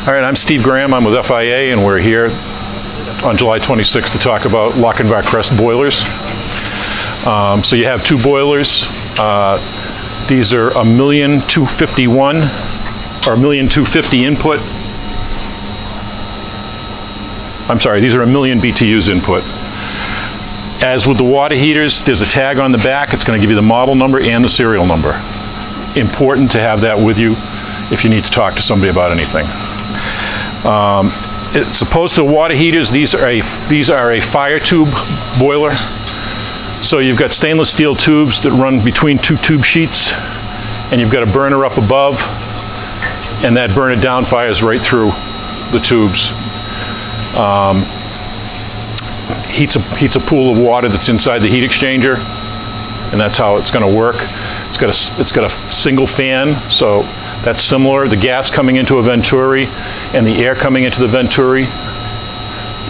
All right, I'm Steve Graham. I'm with FIA, and we're here on July 26th to talk about Lochinvar Crest boilers. So you have two boilers. These are 1,251,000 or 1,250,000 input. I'm sorry, these are 1,000,000 BTUs input. As with the water heaters, there's a tag on the back. It's going to give you the model number and the serial number. Important to have that with you if you need to talk to somebody about anything. It's opposed to water heaters. These are a fire tube boiler. So you've got stainless steel tubes that run between two tube sheets, and you've got a burner up above, and that burner down fires right through the tubes. Heats a pool of water that's inside the heat exchanger, and that's how it's going to work. It's got a single fan, so that's similar. The gas coming into a Venturi and the air coming into the Venturi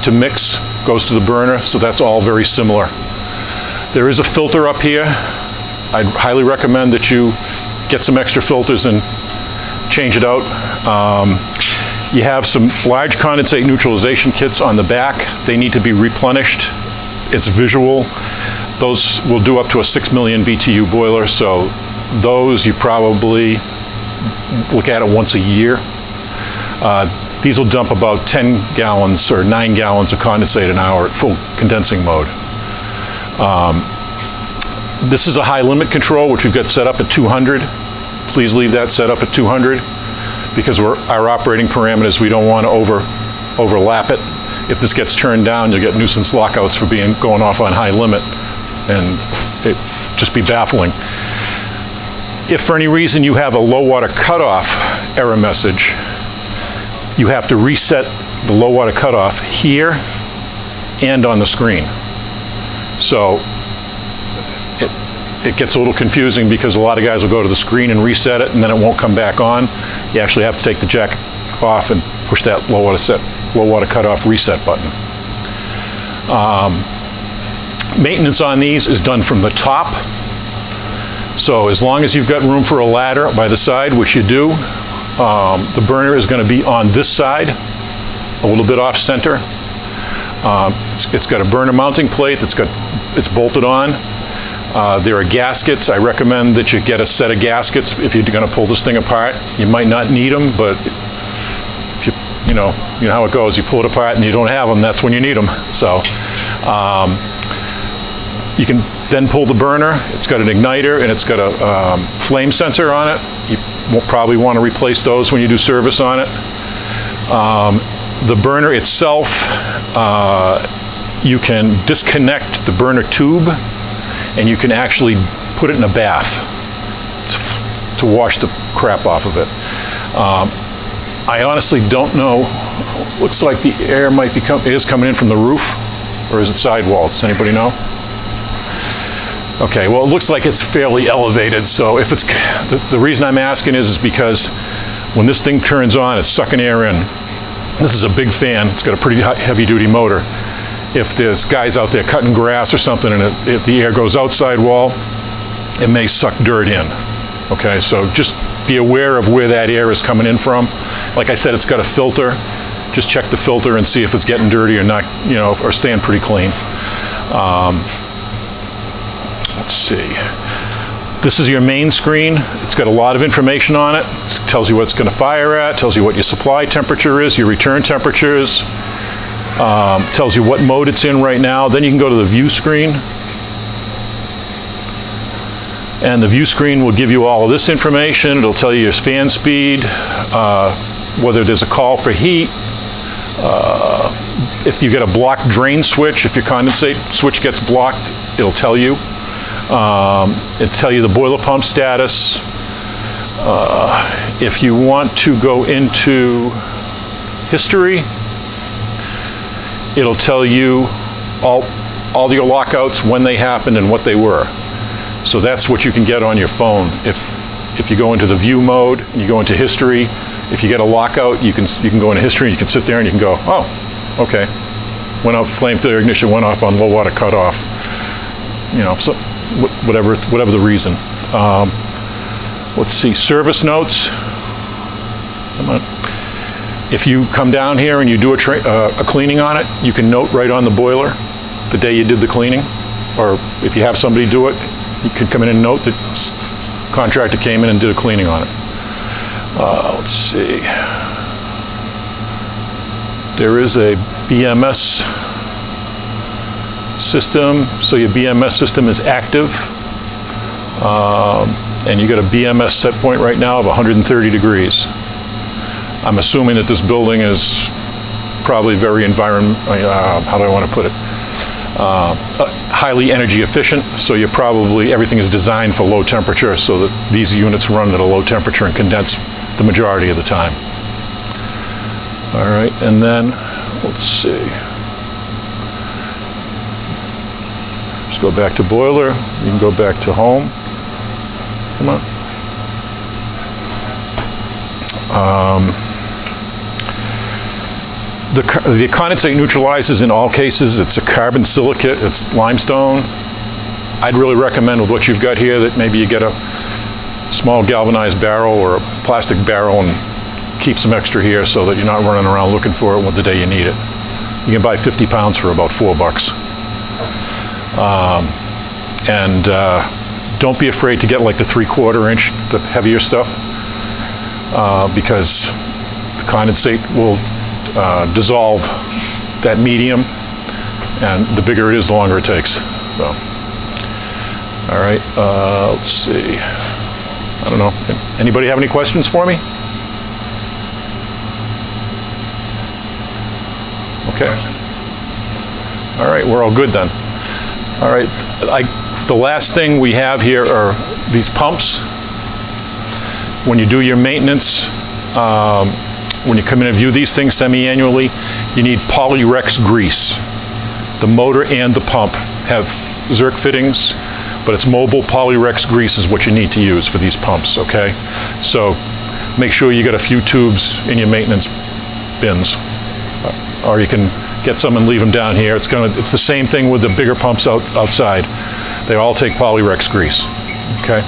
to mix goes to the burner, so that's all very similar. There is a filter up here. I'd highly recommend that you get some extra filters and change it out. You have some large condensate neutralization kits on the back. They need to be replenished. It's visual. Those will do up to a 6 million BTU boiler, so those you probably look at it once a year. These will dump about 10 gallons or 9 gallons of condensate an hour at full condensing mode. This is a high limit control, which we've got set up at 200. Please leave that set up at 200 because our operating parameters, we don't want to overlap it. If this gets turned down, you'll get nuisance lockouts for going off on high limit, and it just be baffling. If for any reason you have a low water cutoff error message, you have to reset the low water cutoff here and on the screen. So it gets a little confusing because a lot of guys will go to the screen and reset it and then it won't come back on. You actually have to take the jack off and push that low water cutoff reset button. Maintenance on these is done from the top. So as long as you've got room for a ladder by the side, which you do, the burner is going to be on this side, a little bit off center. It's got a burner mounting plate it's bolted on. There are gaskets. I recommend that you get a set of gaskets if you're going to pull this thing apart. You might not need them, but if you know how it goes. You pull it apart and you don't have them, that's when you need them. So you can then pull the burner. It's got an igniter and it's got a flame sensor on it. You will probably want to replace those when you do service on it. The burner itself, you can disconnect the burner tube and you can actually put it in a bath to wash the crap off of it. I honestly don't know. Looks like the air is coming in from the roof, or is it sidewall? Does anybody know? Okay, well, it looks like it's fairly elevated, so if it's, the reason I'm asking is because when this thing turns on, it's sucking air in. This is a big fan. It's got a pretty heavy-duty motor. If there's guys out there cutting grass or something and if the air goes outside wall, it may suck dirt in. Okay, so just be aware of where that air is coming in from. Like I said, it's got a filter. Just check the filter and see if it's getting dirty or not, or staying pretty clean. Let's see. This is your main screen. It's got a lot of information on it. It tells you what it's going to fire at, tells you what your supply temperature is, your return temperatures, tells you what mode it's in right now. Then you can go to the view screen. And the view screen will give you all of this information. It'll tell you your fan speed, whether there's a call for heat, if you get a blocked drain switch, if your condensate switch gets blocked, it'll tell you. It'll tell you the boiler pump status. If you want to go into history, it'll tell you all your lockouts, when they happened and what they were. So that's what you can get on your phone. If you go into the view mode and you go into history, if you get a lockout, you can go into history and you can sit there and you can go, oh, okay, went off flame failure ignition, went off on low water cutoff. So whatever the reason. Let's see, service notes. Come on. If you come down here and you do a cleaning on it, you can note right on the boiler the day you did the cleaning. Or if you have somebody do it, you can come in and note that contractor came in and did a cleaning on it. Let's see. There is a BMS system, so your BMS system is active. And you got a BMS set point right now of 130 degrees. I'm assuming that this building is probably very how do I want to put it? Highly energy efficient, so you're probably, everything is designed for low temperature so that these units run at a low temperature and condense the majority of the time. All right, and then, let's see. Just go back to boiler, you can go back to home. Come on. The condensate neutralizes in all cases. It's a carbon silicate, it's limestone. I'd really recommend with what you've got here that maybe you get a small galvanized barrel or a plastic barrel and keep some extra here so that you're not running around looking for it the day you need it. You can buy 50 pounds for about $4. Don't be afraid to get like the 3/4 inch, the heavier stuff, because the condensate will dissolve that medium, and the bigger it is, the longer it takes. So, all right, let's see. I don't know. Anybody have any questions for me? Okay. Questions? All right, we're all good then. All right, the last thing we have here are these pumps. When you do your maintenance, when you come in and view these things semi-annually, you need Polyrex grease. The motor and the pump have Zerk fittings, but it's mobile Polyrex grease is what you need to use for these pumps, okay? So make sure you got a few tubes in your maintenance bins, or you can get some and leave them down here. It's the same thing with the bigger pumps outside. They all take Polyrex grease, okay?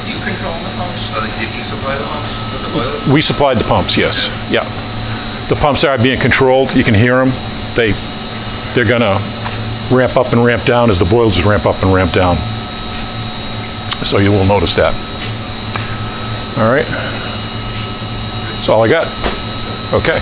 Do you control the pumps? Did you supply the pumps with the boiler? We supplied the pumps, yes. Yeah. The pumps are being controlled. You can hear them. They're gonna ramp up and ramp down as the boilers ramp up and ramp down. So you will notice that. All right. That's all I got. Okay.